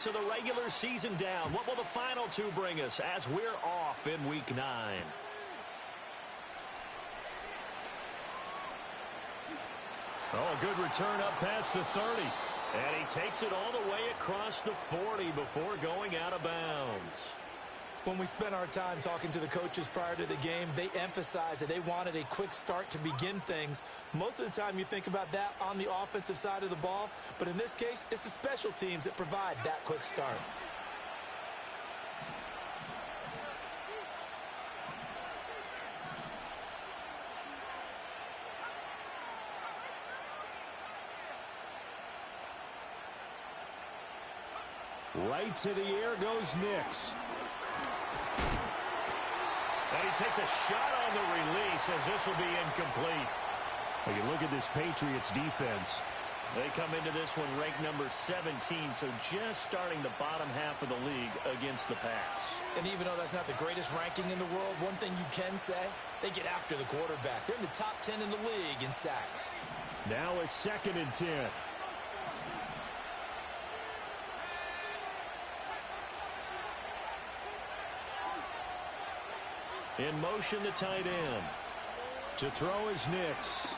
So the regular season down. What will the final two bring us as we're off in Week 9? Oh, a good return up past the 30. And he takes it all the way across the 40 before going out of bounds. When we spent our time talking to the coaches prior to the game, they emphasized that they wanted a quick start to begin things. Most of the time you think about that on the offensive side of the ball, but in this case, it's the special teams that provide that quick start. Right to the air goes Nix. And he takes a shot on the release as this will be incomplete. Well, you look at this Patriots defense. They come into this one ranked number 17, so just starting the bottom half of the league against the pass. And even though that's not the greatest ranking in the world, one thing you can say, they get after the quarterback. They're in the top 10 in the league in sacks. Now a 2nd and 10. In motion, the tight end. To throw is Nix.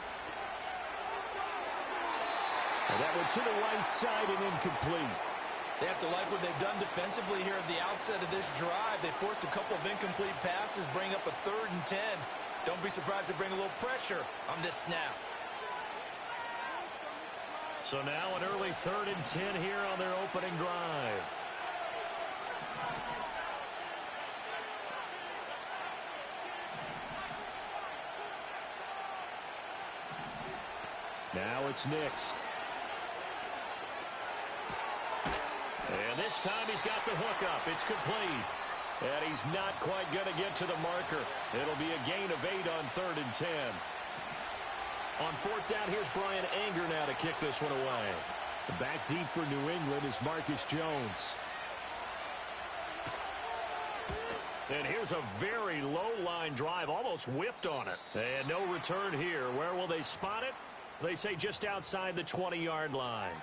And that one to the right side and incomplete. They have to like what they've done defensively here at the outset of this drive. They forced a couple of incomplete passes, bring up a 3rd and 10. Don't be surprised to bring a little pressure on this snap. So now an early 3rd and 10 here on their opening drive. Now it's Nix. And this time he's got the hook up. It's complete. And he's not quite going to get to the marker. It'll be a gain of 8 on 3rd and 10. On 4th down, here's Brian Anger now to kick this one away. Back deep for New England is Marcus Jones. And here's a very low line drive, almost whiffed on it. And no return here. Where will they spot it? They say just outside the 20-yard line.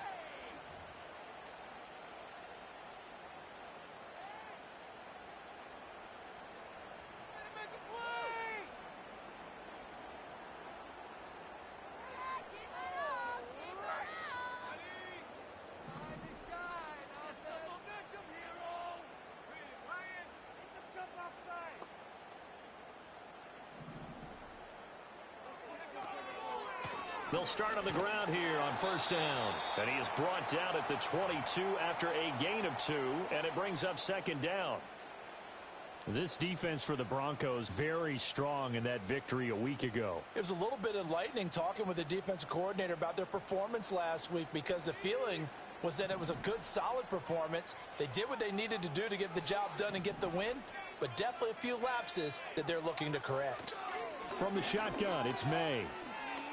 They'll start on the ground here on 1st down. And he is brought down at the 22 after a gain of 2, and it brings up 2nd down. This defense for the Broncos very strong in that victory a week ago. It was a little bit enlightening talking with the defensive coordinator about their performance last week because the feeling was that it was a good, solid performance. They did what they needed to do to get the job done and get the win, but definitely a few lapses that they're looking to correct. From the shotgun, it's May.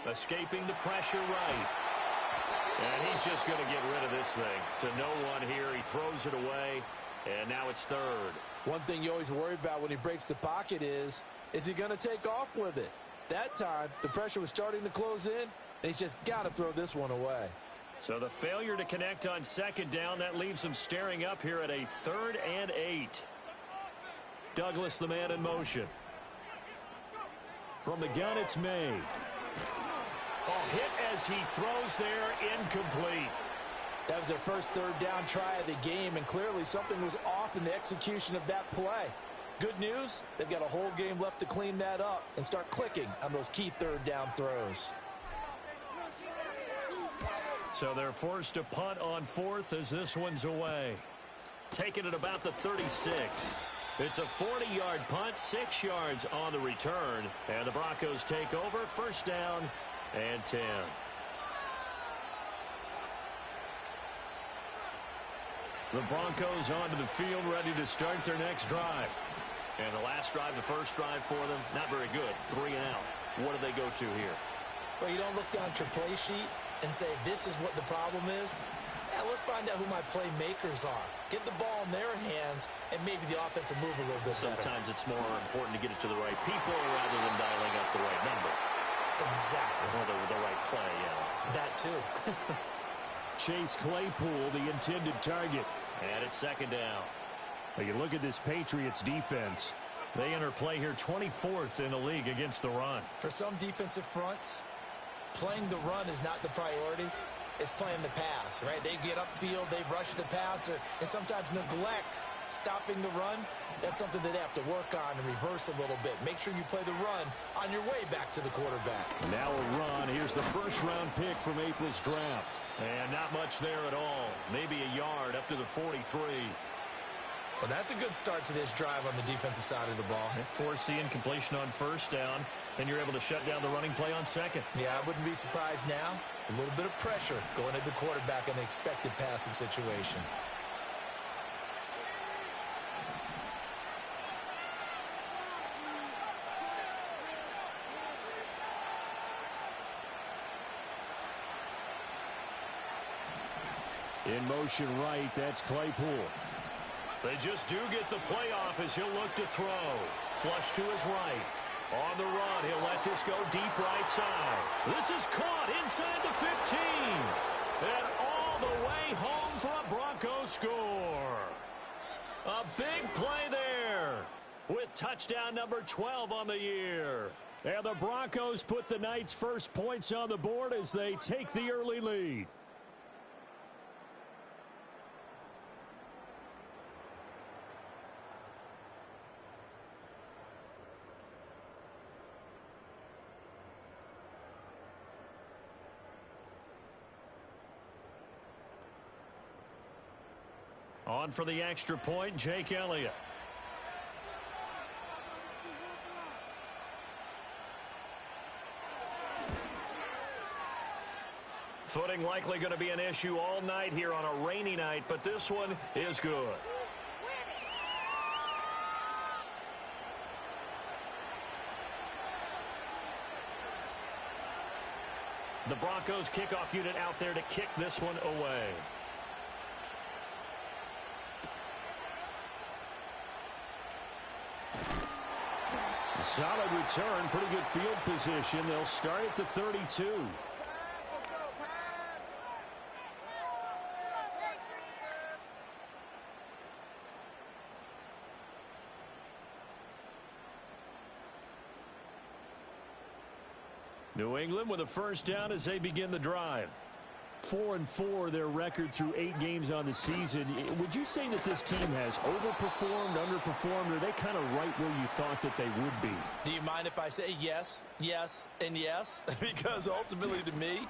Escaping the pressure right. And he's just going to get rid of this thing. To no one here. He throws it away. And now it's 3rd. One thing you always worry about when he breaks the pocket is he going to take off with it? That time, the pressure was starting to close in, and he's just got to throw this one away. So the failure to connect on 2nd down, that leaves him staring up here at a 3rd and 8. Douglas, the man in motion. From the gun, it's May. Oh, hit as he throws there, incomplete. That was their first 3rd down try of the game, and clearly something was off in the execution of that play. Good news, they've got a whole game left to clean that up and start clicking on those key 3rd down throws. So they're forced to punt on 4th as this one's away. Taking it about the 36. It's a 40-yard punt, 6 yards on the return. And the Broncos take over, 1st down and 10. The Broncos onto the field, ready to start their next drive. And the last drive, the first drive for them, not very good. 3 and out. What do they go to here? Well, you don't look down at your play sheet and say, this is what the problem is. Yeah, let's find out who my playmakers are. Get the ball in their hands, and maybe the offense will move a little bit better. Sometimes it's more important to get it to the right people rather than dialing up the right number. Exactly. Or the right play, yeah. That too. Chase Claypool, the intended target. And it's second down. You look at this Patriots defense. They enter play here 24th in the league against the run. For some defensive fronts, playing the run is not the priority. It's playing the pass, right? They get upfield, they rush the passer, and sometimes neglect stopping the run. That's something that they have to work on and reverse a little bit. Make sure you play the run on your way back to the quarterback. Now a run. Here's the first-round pick from April's draft. And not much there at all. Maybe a yard up to the 43. Well, that's a good start to this drive on the defensive side of the ball. Forcing completion on first down. Then you're able to shut down the running play on second. Yeah, I wouldn't be surprised now. A little bit of pressure going at the quarterback in an expected passing situation. In motion right, that's Claypool. They just do get the playoff as he'll look to throw. Flush to his right. On the run, he'll let this go deep right side. This is caught inside the 15. And all the way home for a Broncos score. A big play there with touchdown number 12 on the year. And the Broncos put the night's first points on the board as they take the early lead. On for the extra point, Jake Elliott. Footing likely going to be an issue all night here on a rainy night, but this one is good. The Broncos kickoff unit out there to kick this one away. Solid return, pretty good field position. They'll start at the 32. New England with a first down as they begin the drive. 4-4 their record through 8 games on the season. Would you say that this team has overperformed, underperformed, or are they kind of right where you thought that they would be? Do you mind if I say yes, yes, and yes? Because ultimately to me,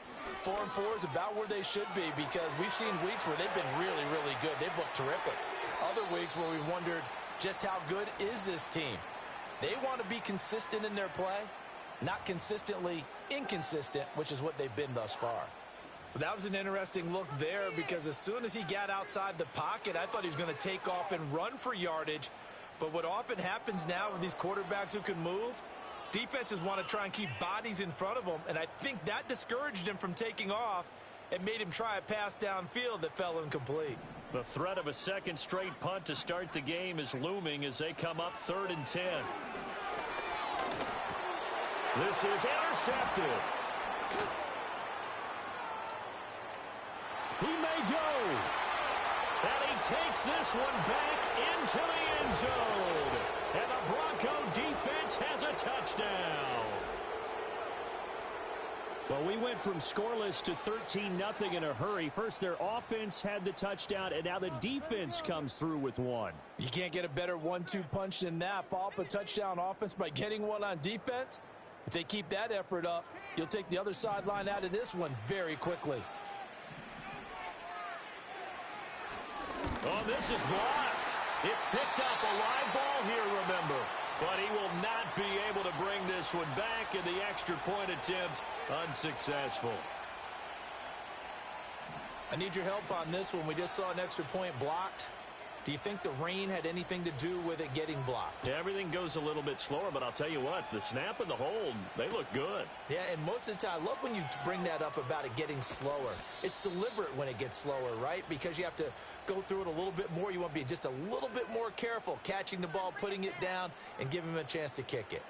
4-4 is about where they should be, because we've seen weeks where they've been really, really good. They've looked terrific. Other weeks where we've wondered just how good is this team. They want to be consistent in their play, not consistently inconsistent, which is what they've been thus far. That was an interesting look there, because as soon as he got outside the pocket, I thought he was going to take off and run for yardage. But what often happens now with these quarterbacks who can move, defenses want to try and keep bodies in front of them, and I think that discouraged him from taking off and made him try a pass downfield that fell incomplete. The threat of a second straight punt to start the game is looming as they come up 3rd and 10. This is intercepted. He may go. And he takes this one back into the end zone. And the Bronco defense has a touchdown. Well, we went from scoreless to 13-0 in a hurry. First, their offense had the touchdown, and now the defense comes through with one. You can't get a better 1-2 punch than that. Follow up a touchdown offense by getting one on defense. If they keep that effort up, you'll take the other sideline out of this one very quickly. Oh, this is blocked. It's picked up, a live ball here, remember. But he will not be able to bring this one back, and the extra point attempt unsuccessful. I need your help on this one. We just saw an extra point blocked. Do you think the rain had anything to do with it getting blocked? Yeah, everything goes a little bit slower, but I'll tell you what, the snap and the hold, they look good. Yeah, and most of the time, I love when you bring that up about it getting slower. It's deliberate when it gets slower, right? Because you have to go through it a little bit more. You want to be just a little bit more careful catching the ball, putting it down, and giving him a chance to kick it.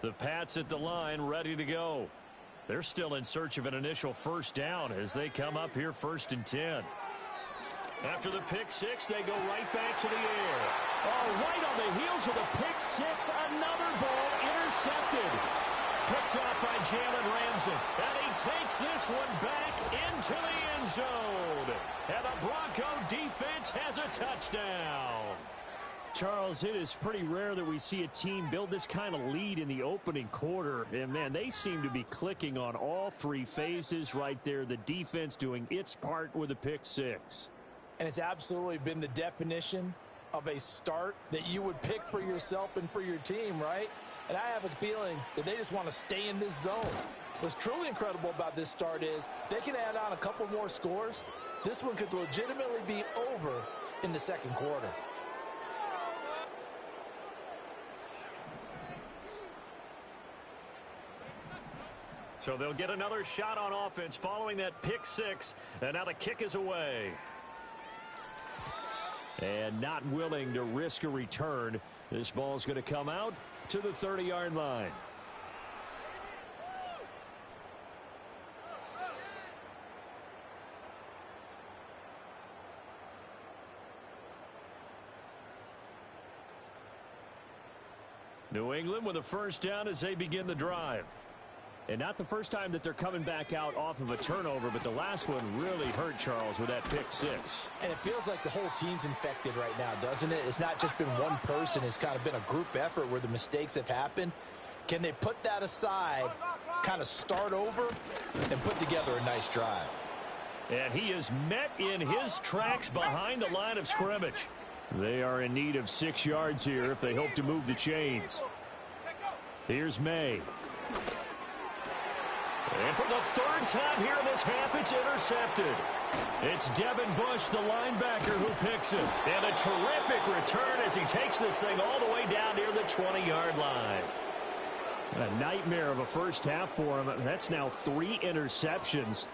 The Pats at the line, ready to go. They're still in search of an initial first down as they come up here 1st and 10. After the pick six, they go right back to the air. Oh, right on the heels of the pick six, another ball intercepted. Picked off by Jalen Ramsey. And he takes this one back into the end zone. And the Bronco defense has a touchdown. Charles, it is pretty rare that we see a team build this kind of lead in the opening quarter. And, man, they seem to be clicking on all three phases right there. The defense doing its part with a pick six. And it's absolutely been the definition of a start that you would pick for yourself and for your team, right? And I have a feeling that they just want to stay in this zone. What's truly incredible about this start is they can add on a couple more scores. This one could legitimately be over in the second quarter. So they'll get another shot on offense following that pick six. And now the kick is away. And not willing to risk a return. This ball's going to come out to the 30-yard line. New England with a first down as they begin the drive. And not the first time that they're coming back out off of a turnover, but the last one really hurt, Charles, with that pick six. And it feels like the whole team's infected right now, doesn't it? It's not just been one person. It's kind of been a group effort where the mistakes have happened. Can they put that aside, kind of start over, and put together a nice drive? And he is met in his tracks behind the line of scrimmage. They are in need of 6 yards here if they hope to move the chains. Here's May. And for the third time here in this half, it's intercepted. It's Devin Bush, the linebacker, who picks it. And a terrific return as he takes this thing all the way down near the 20-yard line. A nightmare of a first half for him. That's now 3 interceptions.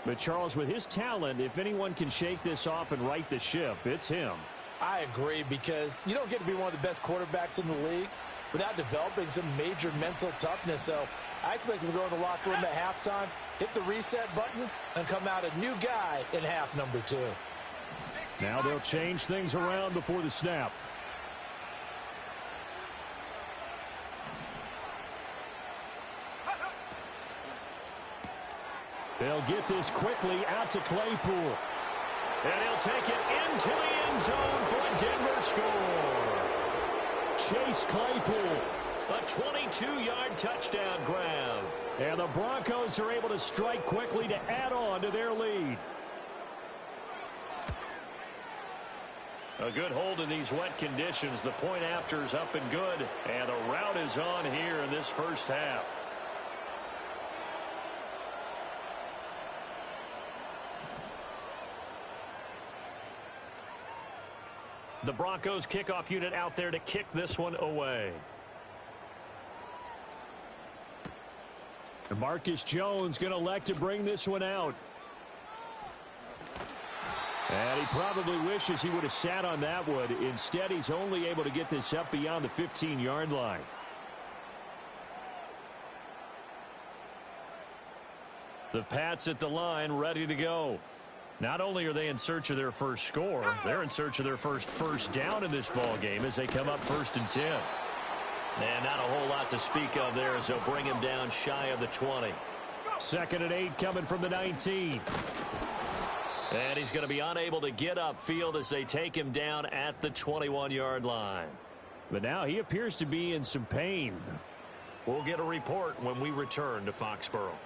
But, Charles, with his talent, if anyone can shake this off and right the ship, it's him. I agree, because you don't get to be one of the best quarterbacks in the league without developing some major mental toughness. So I expect him to go in the locker room at halftime, hit the reset button, and come out a new guy in half number 2. Now they'll change things around before the snap. They'll get this quickly out to Claypool. And he'll take it into the end zone for a Denver score. Chase Claypool, a 22-yard touchdown grab. And the Broncos are able to strike quickly to add on to their lead. A good hold in these wet conditions. The point after is up and good. And the route is on here in this first half. The Broncos kickoff unit out there to kick this one away. Marcus Jones going to elect to bring this one out. And he probably wishes he would have sat on that one. Instead, he's only able to get this up beyond the 15-yard line. The Pats at the line, ready to go. Not only are they in search of their first score, they're in search of their first down in this ball game as they come up 1st and 10. And not a whole lot to speak of there as they'll bring him down shy of the 20. 2nd and 8 coming from the 19. And he's going to be unable to get upfield as they take him down at the 21-yard line. But now he appears to be in some pain. We'll get a report when we return to Foxborough.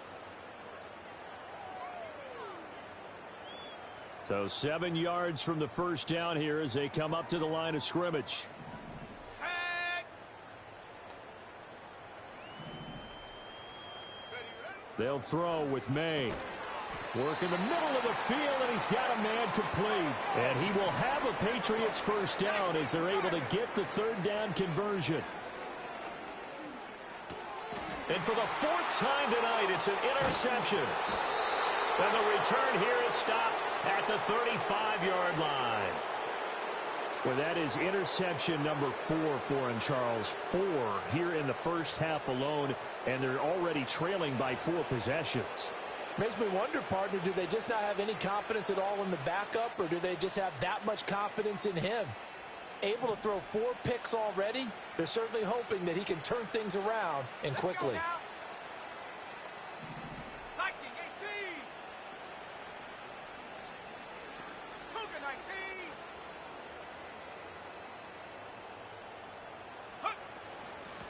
So 7 yards from the first down here as they come up to the line of scrimmage. They'll throw with May. Work in the middle of the field, and he's got a man complete. And he will have a Patriots first down as they're able to get the 3rd down conversion. And for the 4th time tonight, it's an interception. And the return here is stopped at the 35-yard line. Well, that is interception number 4 for him, Charles. 4 here in the first half alone, and they're already trailing by 4 possessions. Makes me wonder, partner, do they just not have any confidence at all in the backup, or do they just have that much confidence in him? Able to throw 4 picks already, they're certainly hoping that he can turn things around and quickly.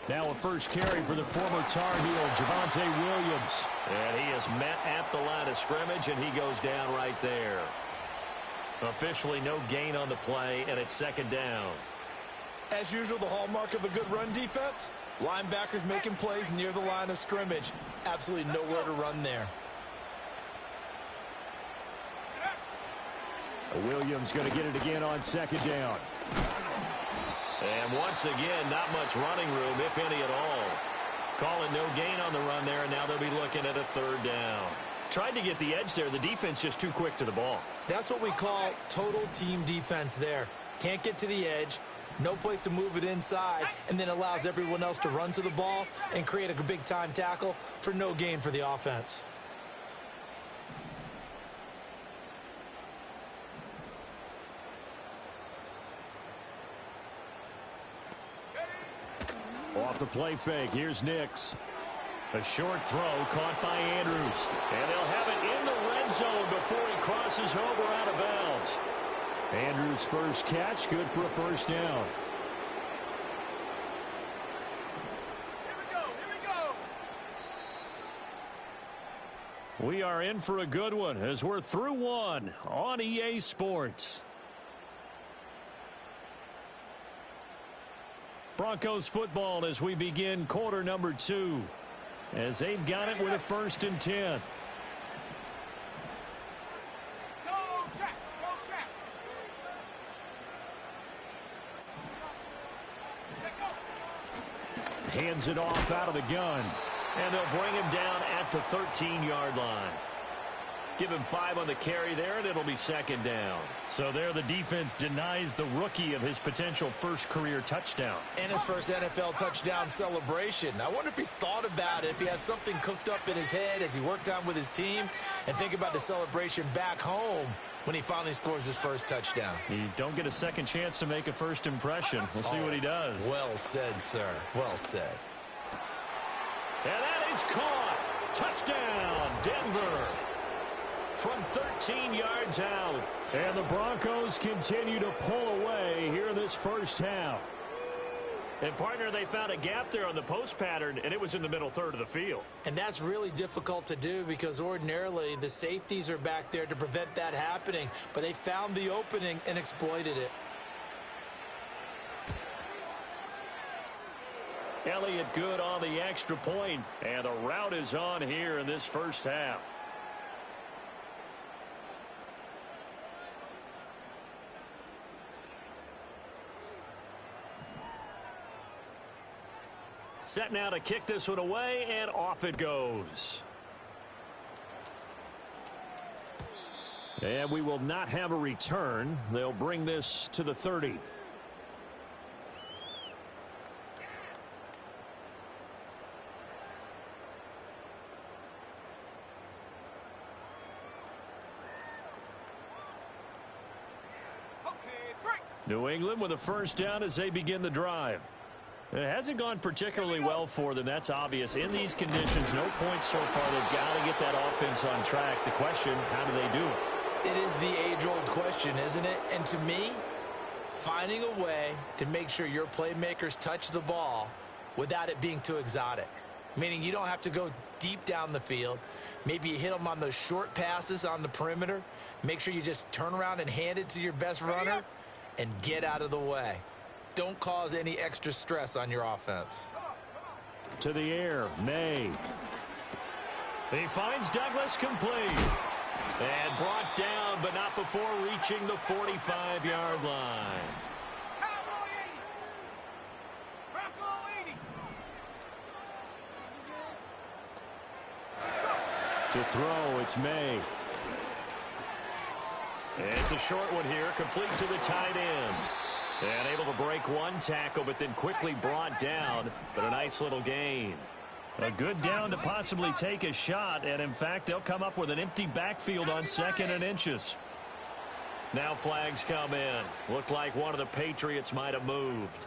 Now a first carry for the former Tar Heel, Javonte Williams. And he is met at the line of scrimmage, and he goes down right there. Officially no gain on the play, and it's second down. As usual, the hallmark of a good run defense, linebackers making plays near the line of scrimmage. Absolutely nowhere to run there. Williams going to get it again on second down. And once again, not much running room, if any at all. Calling no gain on the run there, and now they'll be looking at a third down. Tried to get the edge there. The defense just too quick to the ball. That's what we call total team defense there. Can't get to the edge, no place to move it inside, and then allows everyone else to run to the ball and create a big-time tackle for no gain for the offense. Off the play fake, here's Nix. A short throw caught by Andrews. And they'll have it in the red zone before he crosses over out of bounds. Andrews' first catch, good for a first down. We are in for a good one as we're through one on EA Sports. Broncos football as we begin quarter number 2. As they've got it with a 1st and 10. Hands it off out of the gun. And they'll bring him down at the 13-yard line. Give him 5 on the carry there, and it'll be second down. So there the defense denies the rookie of his potential first career touchdown. And his first NFL touchdown celebration. I wonder if he's thought about it, if he has something cooked up in his head as he worked on with his team, and think about the celebration back home when he finally scores his first touchdown. You don't get a second chance to make a first impression. We'll see what he does. Well said, sir. Well said. And that is caught. Touchdown, Denver. From 13 yards out. And the Broncos continue to pull away here in this first half. And, partner, they found a gap there on the post pattern, and it was in the middle third of the field. And that's really difficult to do because ordinarily the safeties are back there to prevent that happening. But they found the opening and exploited it. Elliott good on the extra point, and the route is on here in this first half. Set now to kick this one away, and off it goes. And we will not have a return. They'll bring this to the 30. New England with a first down as they begin the drive. It hasn't gone particularly well for them. That's obvious. In these conditions, no points so far. They've got to get that offense on track. The question, how do they do it? It is the age-old question, isn't it? And to me, finding a way to make sure your playmakers touch the ball without it being too exotic. Meaning you don't have to go deep down the field. Maybe you hit them on those short passes on the perimeter. Make sure you just turn around and hand it to your best runner and get out of the way. Don't cause any extra stress on your offense. To the air, May. He finds Douglas complete. And brought down, but not before reaching the 45-yard line. To throw, it's May. It's a short one here, complete to the tight end. And able to break one tackle, but then quickly brought down. But a nice little gain. A good down to possibly take a shot, and in fact, they'll come up with an empty backfield on 2nd and inches. Now flags come in. Looked like one of the Patriots might have moved.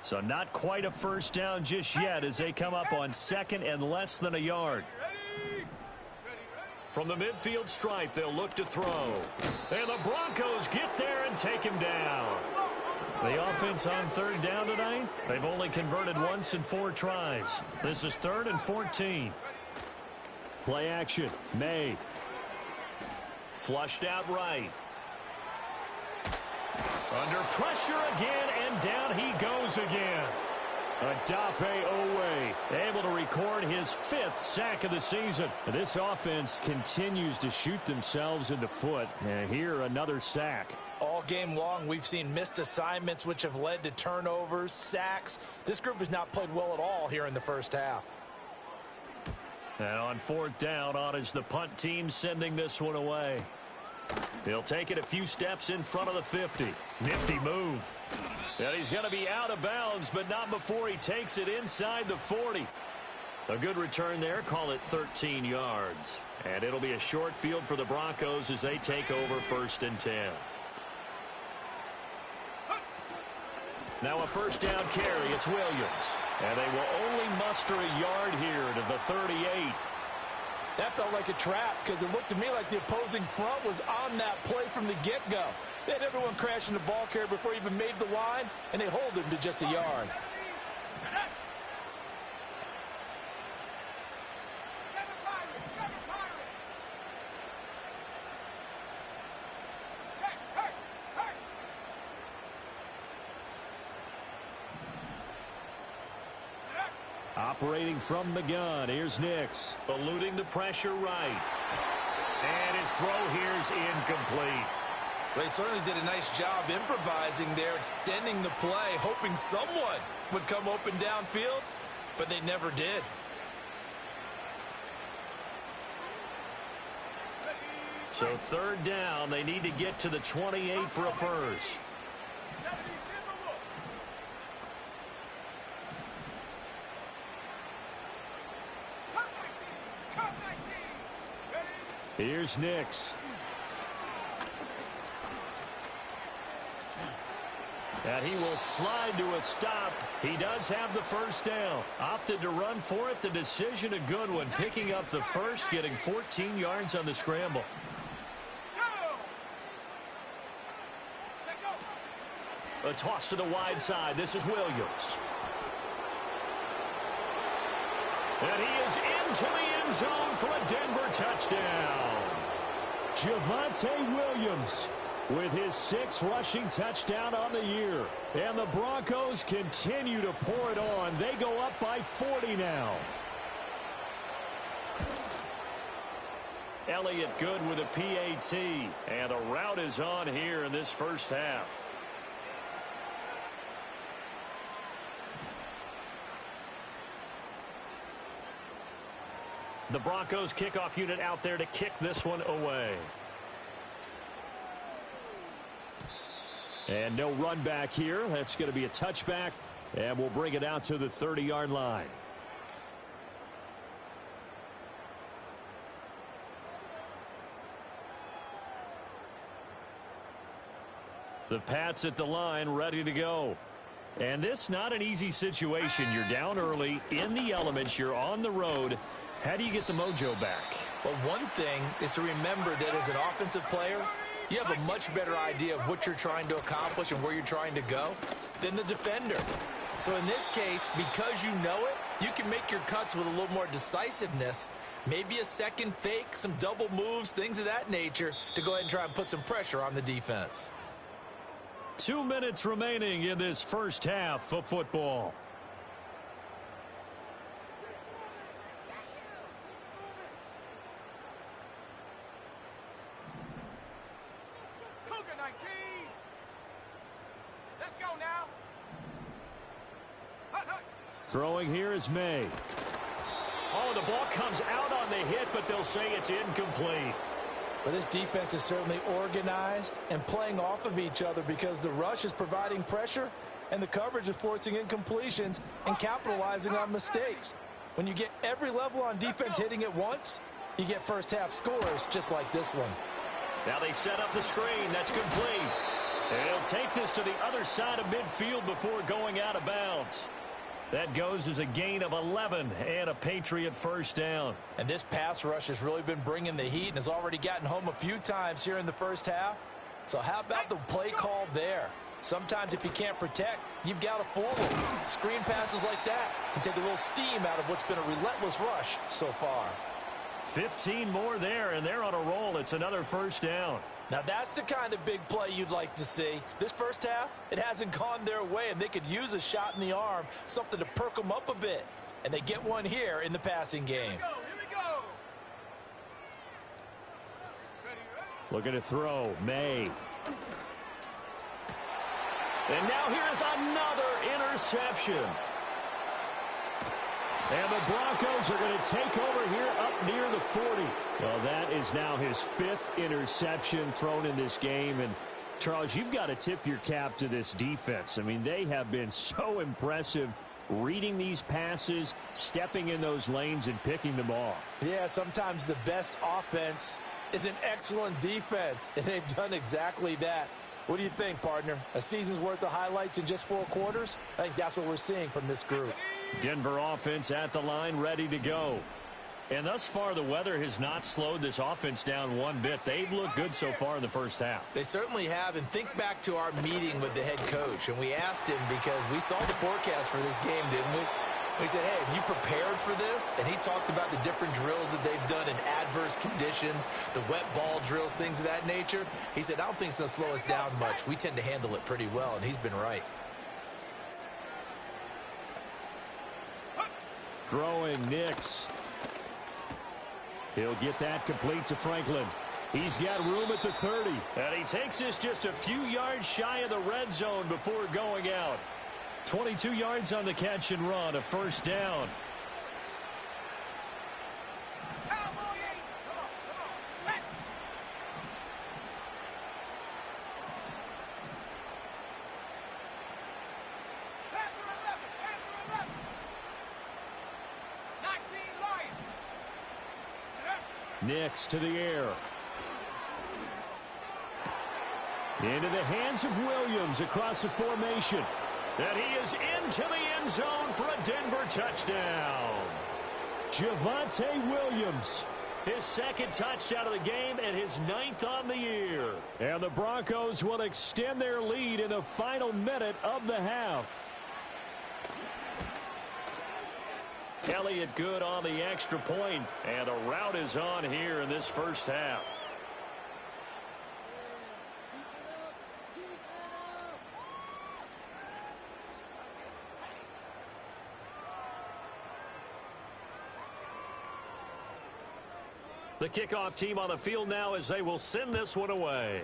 So not quite a first down just yet as they come up on 2nd and less than a yard. From the midfield stripe, they'll look to throw. And the Broncos get there and take him down. The offense on 3rd down tonight, they've only converted once in 4 tries. This is 3rd and 14. Play action. May. Flushed out right. Under pressure again, and down he goes again. Odafe Owe able to record his 5th sack of the season. This offense continues to shoot themselves in the foot. And here another sack. All game long, we've seen missed assignments, which have led to turnovers, sacks. This group has not played well at all here in the first half. And on 4th down, on is the punt team sending this one away. He'll take it a few steps in front of the 50. Nifty move. And he's going to be out of bounds, but not before he takes it inside the 40. A good return there. Call it 13 yards. And it'll be a short field for the Broncos as they take over 1st and 10. Now a first down carry. It's Williams. And they will only muster a yard here to the 38. That felt like a trap because it looked to me like the opposing front was on that play from the get-go. They had everyone crashing the ball carrier before he even made the line, and they hold him to just a yard. Operating from the gun, here's Nix. Eluding the pressure right. And his throw here's incomplete. They certainly did a nice job improvising there, extending the play, hoping someone would come open downfield, but they never did. So 3rd down, they need to get to the 28 for a first. Here's Nix. And he will slide to a stop. He does have the first down. Opted to run for it. The decision a good one. Picking up the first, getting 14 yards on the scramble. A toss to the wide side. This is Williams. And he is into the end zone for a Denver touchdown. Javonte Williams with his 6th rushing touchdown on the year. And the Broncos continue to pour it on. They go up by 40 now. Elliott good with a PAT. And the route is on here in this first half. The Broncos kickoff unit out there to kick this one away. And no run back here. That's going to be a touchback. And we'll bring it out to the 30-yard line. The Pats at the line ready to go. And this not an easy situation. You're down early, in the elements, you're on the road. How do you get the mojo back? Well, one thing is to remember that as an offensive player, you have a much better idea of what you're trying to accomplish and where you're trying to go than the defender. So in this case, because you know it, you can make your cuts with a little more decisiveness, maybe a second fake, some double moves, things of that nature to go ahead and try and put some pressure on the defense. 2 minutes remaining in this first half of football. Throwing here is May. Oh, the ball comes out on the hit, but they'll say it's incomplete. Well, this defense is certainly organized and playing off of each other because the rush is providing pressure and the coverage is forcing incompletions and capitalizing on mistakes. When you get every level on defense hitting at once, you get first-half scores just like this one. Now they set up the screen. That's complete. And he'll take this to the other side of midfield before going out of bounds. That goes as a gain of 11 and a Patriot first down. And this pass rush has really been bringing the heat and has already gotten home a few times here in the first half. So how about the play call there? Sometimes if you can't protect, you've got to fool them. Screen passes like that can take a little steam out of what's been a relentless rush so far. 15 more there, and they're on a roll. It's another first down. Now that's the kind of big play you'd like to see. This first half, it hasn't gone their way, and they could use a shot in the arm, something to perk them up a bit. And they get one here in the passing game. Here we go. Looking to throw, May. And now here's another interception. And the Broncos are going to take over here up near the 40. Well, that is now his 5th interception thrown in this game. And, Charles, you've got to tip your cap to this defense. I mean, they have been so impressive reading these passes, stepping in those lanes, and picking them off. Yeah, sometimes the best offense is an excellent defense, and they've done exactly that. What do you think, partner? A season's worth of highlights in just 4 quarters? I think that's what we're seeing from this group. Denver offense at the line, ready to go. And thus far, the weather has not slowed this offense down one bit. They've looked good so far in the first half. They certainly have. And think back to our meeting with the head coach. And we asked him because we saw the forecast for this game, didn't we? We said, hey, have you prepared for this? And he talked about the different drills that they've done in adverse conditions, the wet ball drills, things of that nature. He said, I don't think it's going to slow us down much. We tend to handle it pretty well, and he's been right. Throwing Nix. He'll get that complete to Franklin. He's got room at the 30. And he takes this just a few yards shy of the red zone before going out. 22 yards on the catch and run, a first down. Nix to the air. Into the hands of Williams across the formation. And he is into the end zone for a Denver touchdown. Javonte Williams. His 2nd touchdown of the game and his 9th on the year. And the Broncos will extend their lead in the final minute of the half. Elliott good on the extra point, and the route is on here in this first half. The kickoff team on the field now as they will send this one away.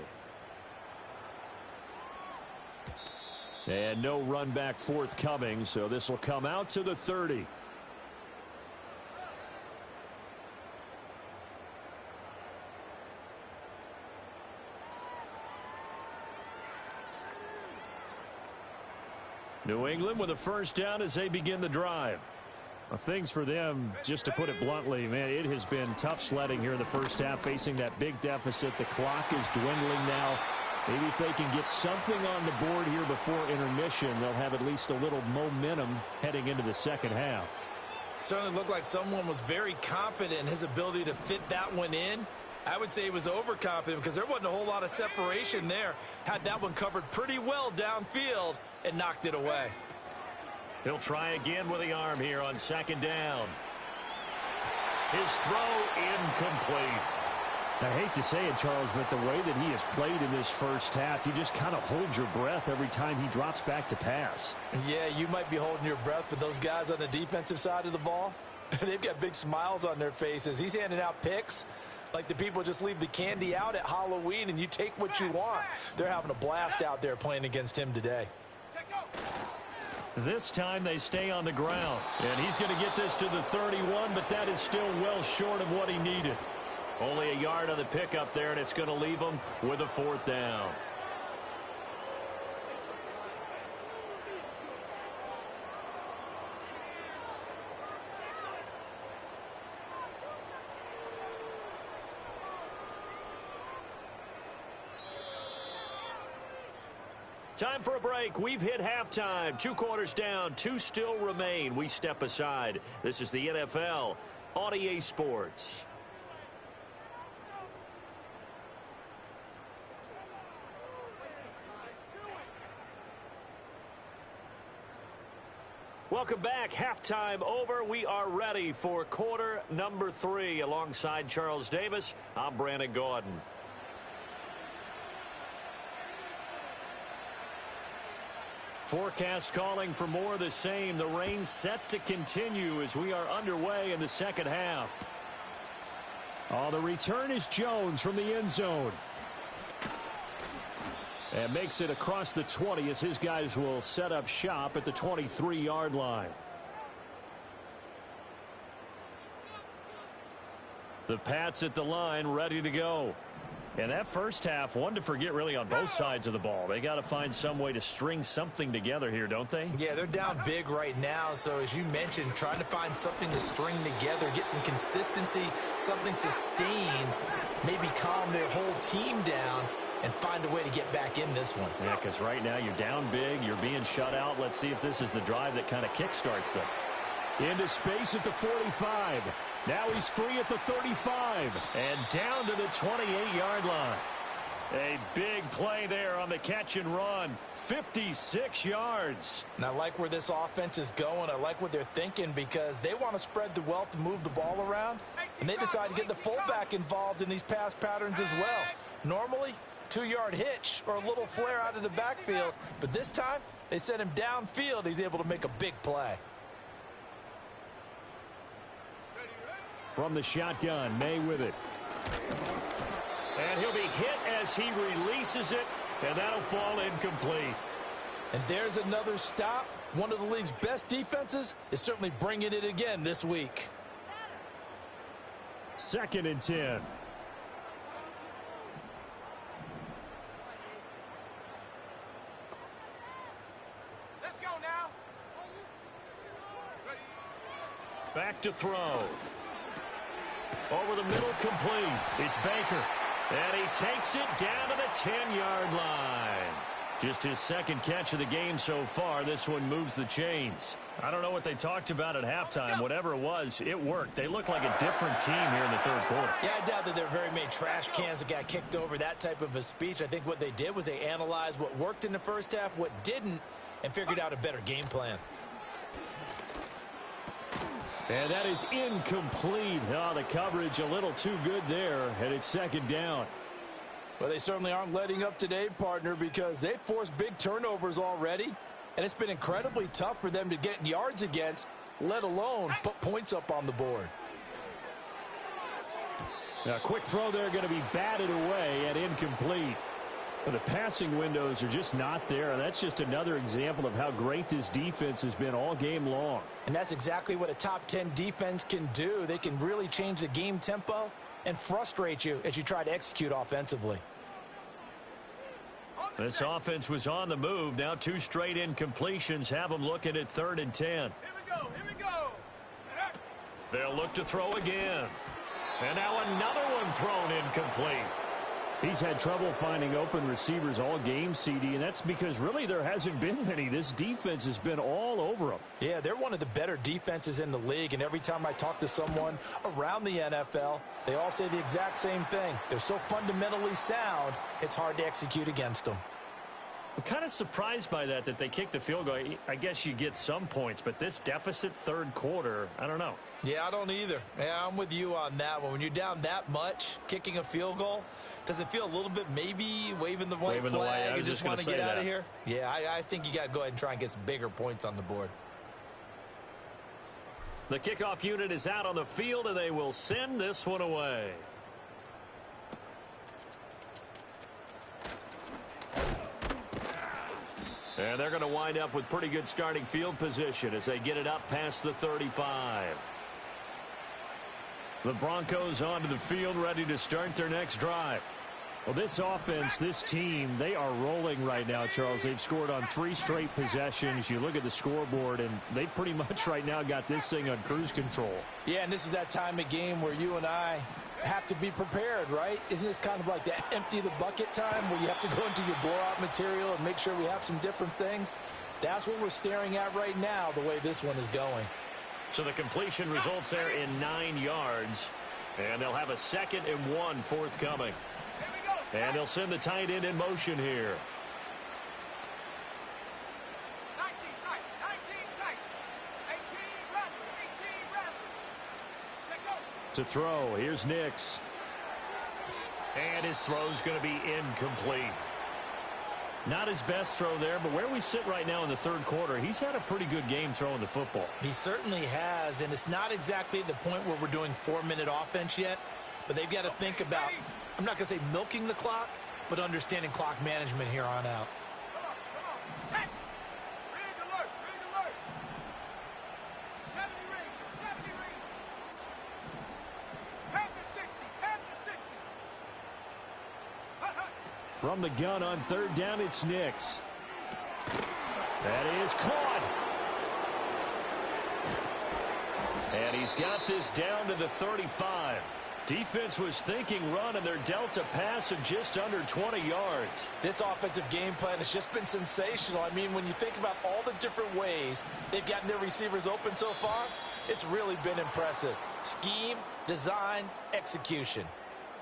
And no run back forthcoming, so this will come out to the 30. New England with a first down as they begin the drive. Well, things for them, just to put it bluntly, man, it has been tough sledding here in the first half, facing that big deficit. The clock is dwindling now. Maybe if they can get something on the board here before intermission, they'll have at least a little momentum heading into the second half. Certainly looked like someone was very confident in his ability to fit that one in. I would say he was overconfident because there wasn't a whole lot of separation there. Had that one covered pretty well downfield and knocked it away. He'll try again with the arm here on 2nd down. His throw incomplete. I hate to say it, Charles, but the way that he has played in this first half, you just kind of hold your breath every time he drops back to pass. Yeah, you might be holding your breath, but those guys on the defensive side of the ball, they've got big smiles on their faces. He's handing out picks like the people just leave the candy out at Halloween and you take what you want. They're having a blast out there playing against him today. This time they stay on the ground. And he's going to get this to the 31, but that is still well short of what he needed. Only a yard on the pickup there, and it's going to leave him with a 4th down. Time for a break. We've hit halftime. 2 quarters down. 2 still remain. We step aside. This is the NFL on EA Sports. Welcome back. Halftime over. We are ready for quarter number 3. Alongside Charles Davis, I'm Brandon Gordon. Forecast calling for more of the same. The rain set to continue as we are underway in the second half. Oh, the return is Jones from the end zone. And makes it across the 20 as his guys will set up shop at the 23-yard line. The Pats at the line ready to go. And that first half, one to forget really on both sides of the ball. They got to find some way to string something together here, don't they? Yeah, they're down big right now. So as you mentioned, trying to find something to string together, get some consistency, something sustained, maybe calm their whole team down and find a way to get back in this one. Yeah, because right now you're down big, you're being shut out. Let's see if this is the drive that kind of kickstarts them. Into space at the 45. Now he's free at the 35. And down to the 28-yard line. A big play there on the catch and run. 56 yards. And I like where this offense is going. I like what they're thinking because they want to spread the wealth and move the ball around. And they decide to get the fullback involved in these pass patterns as well. Normally, 2-yard hitch or a little flare out of the backfield. But this time, they sent him downfield. He's able to make a big play. From the shotgun, May with it. And he'll be hit as he releases it, and that'll fall incomplete. And there's another stop. One of the league's best defenses is certainly bringing it again this week. 2nd and 10. Let's go now. Back to throw. Over the middle, complete. It's Baker. And he takes it down to the 10-yard line. Just his 2nd catch of the game so far. This one moves the chains. I don't know what they talked about at halftime. Whatever it was, it worked. They look like a different team here in the 3rd quarter. Yeah, I doubt that there are very many trash cans that got kicked over, that type of a speech. I think what they did was they analyzed what worked in the first half, what didn't, and figured out a better game plan. And that is incomplete. Oh, the coverage a little too good there, and it's 2nd down. Well, they certainly aren't letting up today, partner, because they've forced big turnovers already, and it's been incredibly tough for them to get yards against, let alone put points up on the board. Now, a quick throw there going to be batted away and incomplete. But the passing windows are just not there. That's just another example of how great this defense has been all game long. And that's exactly what a top 10 defense can do. They can really change the game tempo and frustrate you as you try to execute offensively. This offense was on the move. Now 2 straight incompletions have them looking at 3rd and 10. Here we go. Here we go. They'll look to throw again. And now another one thrown incomplete. He's had trouble finding open receivers all game, CD, and that's because really there hasn't been many. This defense has been all over them. Yeah, they're one of the better defenses in the league, and every time I talk to someone around the NFL, they all say the exact same thing. They're so fundamentally sound, it's hard to execute against them. I'm kind of surprised by that they kicked the field goal. I guess you get some points, but this deficit 3rd quarter, I don't know. Yeah, I don't either. Yeah, I'm with you on that one. When you're down that much, kicking a field goal, does it feel a little bit maybe waving the white flag and just want to get out of here? Yeah, I think you got to go ahead and try and get some bigger points on the board. The kickoff unit is out on the field, and they will send this one away. And they're going to wind up with pretty good starting field position as they get it up past the 35. The Broncos onto the field, ready to start their next drive. Well, this offense, this team, they are rolling right now, Charles. They've scored on 3 straight possessions. You look at the scoreboard, and they pretty much right now got this thing on cruise control. Yeah, and this is that time of game where you and I have to be prepared, right? Isn't this kind of like that empty the bucket time where you have to go into your blowout material and make sure we have some different things? That's what we're staring at right now, the way this one is going. So the completion results there in 9 yards, and they'll have a 2nd and 1 forthcoming. And they'll send the tight end in motion here. 19 tight, 19 tight, 18 run, 18 run. Take over. To throw, here's Nix. And his throw's going to be incomplete. Not his best throw there, but where we sit right now in the 3rd quarter, he's had a pretty good game throwing the football. He certainly has, and it's not exactly at the point where we're doing 4-minute offense yet, but they've got to think about, I'm not going to say milking the clock, but understanding clock management here on out. Come on, set. Rig alert, rig alert. 70 ring, 70 ring. Head to 60, head to 60. Hut, hut. From the gun on 3rd down, it's Nix. That is caught. And he's got this down to the 35. Defense was thinking run, and they're dealt a pass of just under 20 yards. This offensive game plan has just been sensational. I mean, when you think about all the different ways they've gotten their receivers open so far, it's really been impressive. Scheme, design, execution.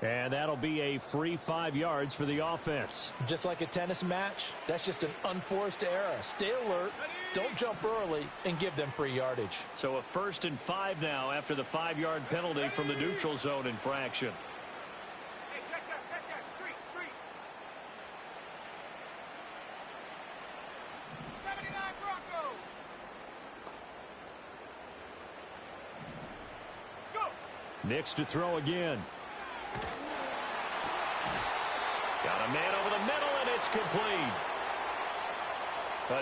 And that'll be a free 5 yards for the offense. Just like a tennis match, that's just an unforced error. Stay alert, don't jump early, and give them free yardage. So a 1st and 5 now after the 5-yard penalty from the neutral zone infraction. Hey, check that, street, street. 79 Broncos. Let's go. Nix to throw again. Got a man over the middle, and it's complete.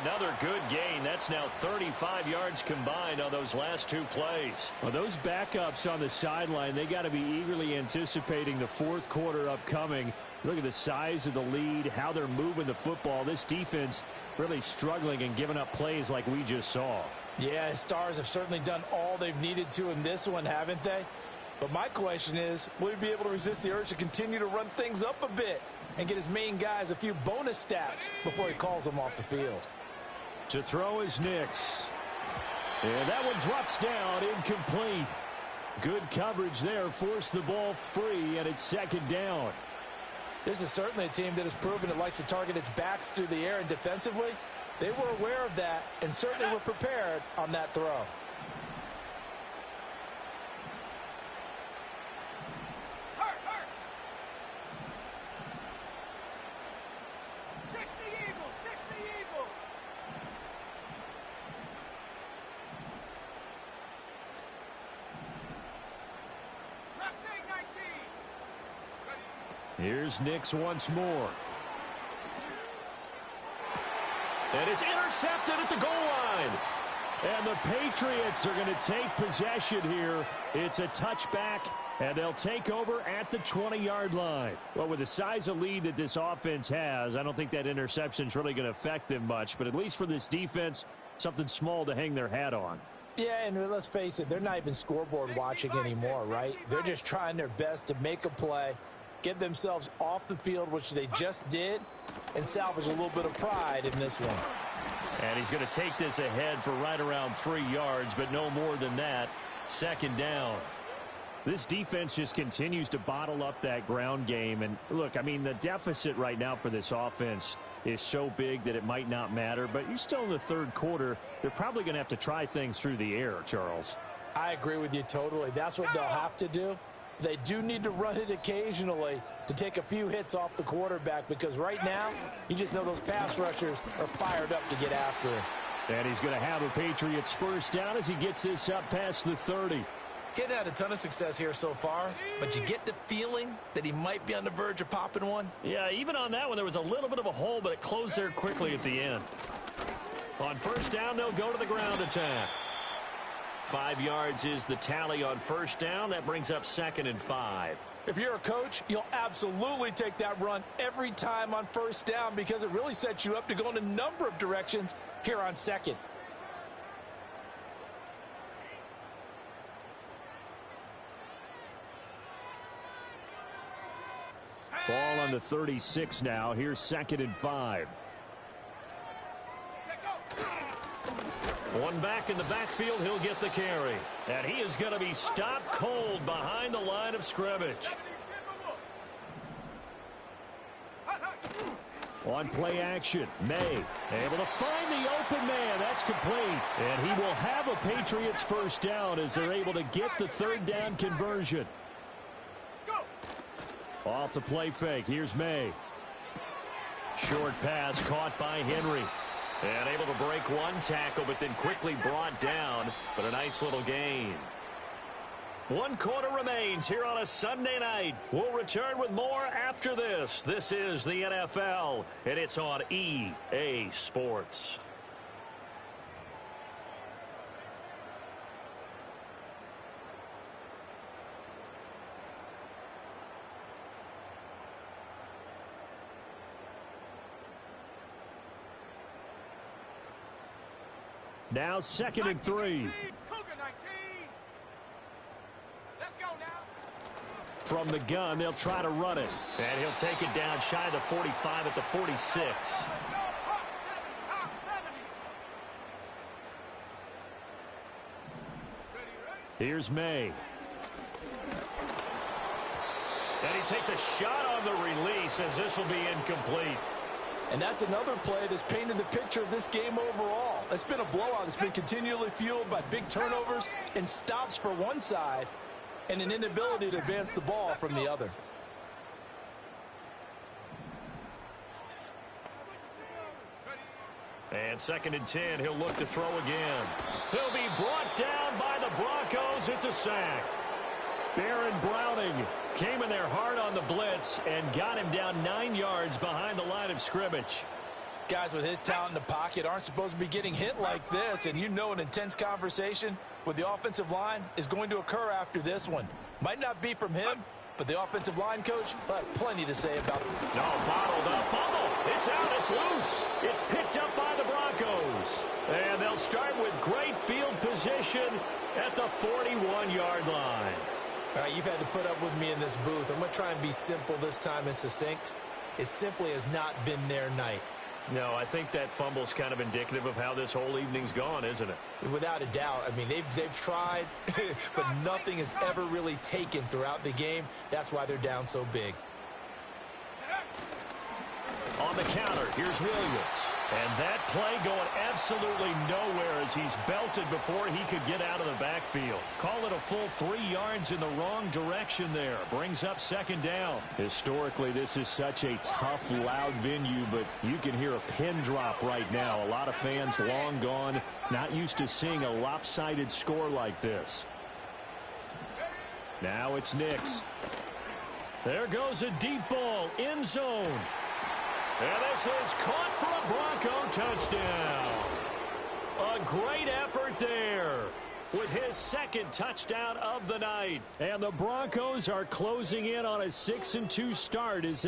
Another good gain. That's now 35 yards combined on those last 2 plays. Well, those backups on the sideline, they got to be eagerly anticipating the 4th quarter upcoming. Look at the size of the lead, how they're moving the football. This defense really struggling and giving up plays like we just saw. Yeah, Stars have certainly done all they've needed to in this one, haven't they? But my question is, will he be able to resist the urge to continue to run things up a bit and get his main guys a few bonus stats before he calls them off the field? To throw is Nix. And that one drops down, incomplete. Good coverage there, forced the ball free, and it's 2nd down. This is certainly a team that has proven it likes to target its backs through the air, and defensively, they were aware of that and certainly were prepared on that throw. Here's Nix once more. And it's intercepted at the goal line. And the Patriots are going to take possession here. It's a touchback, and they'll take over at the 20-yard line. Well, with the size of lead that this offense has, I don't think that interception's really going to affect them much. But at least for this defense, something small to hang their hat on. Yeah, and let's face it, they're not even scoreboard watching anymore, right? They're just trying their best to make a play, get themselves off the field, which they just did, and salvage a little bit of pride in this one. And he's going to take this ahead for right around 3 yards, but no more than that. 2nd down. This defense just continues to bottle up that ground game. And look, I mean, the deficit right now for this offense is so big that it might not matter. But you're still in the 3rd quarter. They're probably going to have to try things through the air, Charles. I agree with you totally. That's what they'll have to do. They do need to run it occasionally to take a few hits off the quarterback, because right now, you just know those pass rushers are fired up to get after him. And he's going to have a Patriots 1st down as he gets this up past the 30. He hadn't had a ton of success here so far, but you get the feeling that he might be on the verge of popping one. Yeah, even on that one, there was a little bit of a hole, but it closed there quickly at the end. On first down, they'll go to the ground attack. 5 yards is the tally on first down. That brings up 2nd and 5. If you're a coach, you'll absolutely take that run every time on first down because it really sets you up to go in a number of directions here on 2nd. Ball on the 36 now. Here's 2nd and 5. One back in the backfield, he'll get the carry. And he is going to be stopped cold behind the line of scrimmage. On play action, May able to find the open man. That's complete. And he will have a Patriots first down as they're able to get the 3rd down conversion. Off the play fake. Here's May. Short pass caught by Henry. And able to break one tackle, but then quickly brought down. But a nice little gain. 1 quarter remains here on a Sunday night. We'll return with more after this. This is the NFL, and it's on EA Sports. Now 2nd and 3. From the gun, they'll try to run it. And he'll take it down shy of the 45 at the 46. Here's May. And he takes a shot on the release as this will be incomplete. And that's another play that's painted the picture of this game overall. It's been a blowout. It's been continually fueled by big turnovers and stops for one side and an inability to advance the ball from the other. And 2nd and 10, he'll look to throw again. He'll be brought down by the Broncos. It's a sack. Baron Browning came in there hard on the blitz and got him down 9 yards behind the line of scrimmage. Guys with his talent in the pocket aren't supposed to be getting hit like this, and you know an intense conversation with the offensive line is going to occur after this one. Might not be from him, but the offensive line coach will have plenty to say about it. No, bottled up, fumble. It's out, it's loose. It's picked up by the Broncos. And they'll start with great field position at the 41-yard line. All right, you've had to put up with me in this booth. I'm going to try and be simple this time and succinct. It simply has not been their night. No, I think that fumble's kind of indicative of how this whole evening's gone, isn't it? Without a doubt. I mean, they've tried, but nothing has ever really taken throughout the game. That's why they're down so big. On the counter, here's Williams. And that play going absolutely nowhere as he's belted before he could get out of the backfield. Call it a full 3 yards in the wrong direction there. Brings up 2nd down. Historically, this is such a tough, loud venue, but you can hear a pin drop right now. A lot of fans long gone, not used to seeing a lopsided score like this. Now it's Nix. There goes a deep ball, end zone. And this is caught for a Bronco touchdown. A great effort there with his 2nd touchdown of the night. And the Broncos are closing in on a 6-2 start as